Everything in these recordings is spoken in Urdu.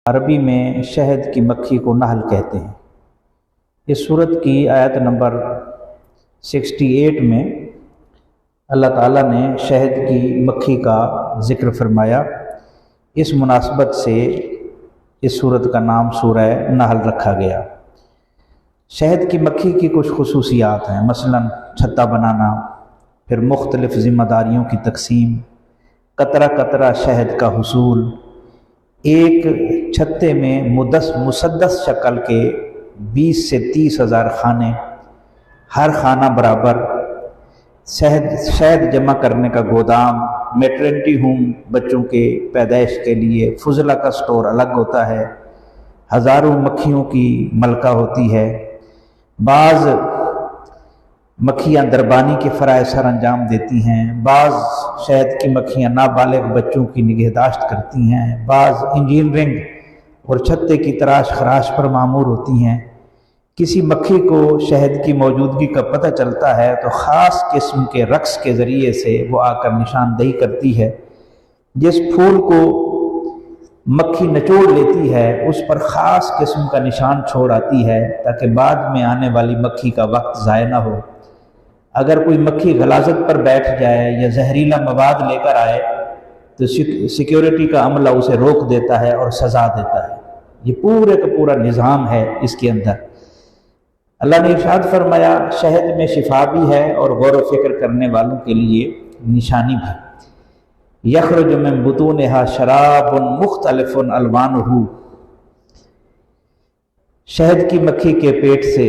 عربی میں شہد کی مکھی کو نحل کہتے ہیں۔ اس سورت کی آیت نمبر 68 میں اللہ تعالیٰ نے شہد کی مکھی کا ذکر فرمایا۔ اس مناسبت سے اس سورت کا نام سورہ نحل رکھا گیا۔ شہد کی مکھی کی کچھ خصوصیات ہیں، مثلاً چھتا بنانا، پھر مختلف ذمہ داریوں کی تقسیم، قطرہ قطرہ شہد کا حصول، ایک چھتے میں مسدس شکل کے 20 سے 30 ہزار خانے، ہر خانہ برابر، شہد جمع کرنے کا گودام، میٹرنٹی ہوم بچوں کے پیدائش کے لیے، فضلہ کا سٹور الگ ہوتا ہے، ہزاروں مکھیوں کی ملکہ ہوتی ہے۔ بعض مکھیاں دربانی کے فرائض سر انجام دیتی ہیں، بعض شہد کی مکھیاں نابالغ بچوں کی نگہداشت کرتی ہیں، بعض انجینئرنگ اور چھتے کی تراش خراش پر مامور ہوتی ہیں۔ کسی مکھی کو شہد کی موجودگی کا پتہ چلتا ہے تو خاص قسم کے رقص کے ذریعے سے وہ آ کر نشاندہی کرتی ہے۔ جس پھول کو مکھی نچوڑ لیتی ہے اس پر خاص قسم کا نشان چھوڑ آتی ہے تاکہ بعد میں آنے والی مکھی کا وقت ضائع نہ ہو۔ اگر کوئی مکھی غلاظت پر بیٹھ جائے یا زہریلا مواد لے کر آئے تو سیکیورٹی کا عملہ اسے روک دیتا ہے اور سزا دیتا ہے۔ یہ پورے کا پورا نظام ہے اس کے اندر۔ اللہ نے ارشاد فرمایا شہد میں شفا بھی ہے اور غور و فکر کرنے والوں کے لیے نشانی بھی۔ یخرج من بطونہا شراب مختلف الوانہ، شہد کی مکھی کے پیٹ سے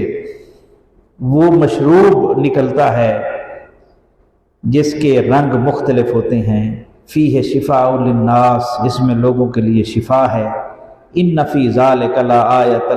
وہ مشروب نکلتا ہے جس کے رنگ مختلف ہوتے ہیں۔ فیہ شفاء للناس، جس میں لوگوں کے لیے شفا ہے۔ ان فی ذلک لآیۃ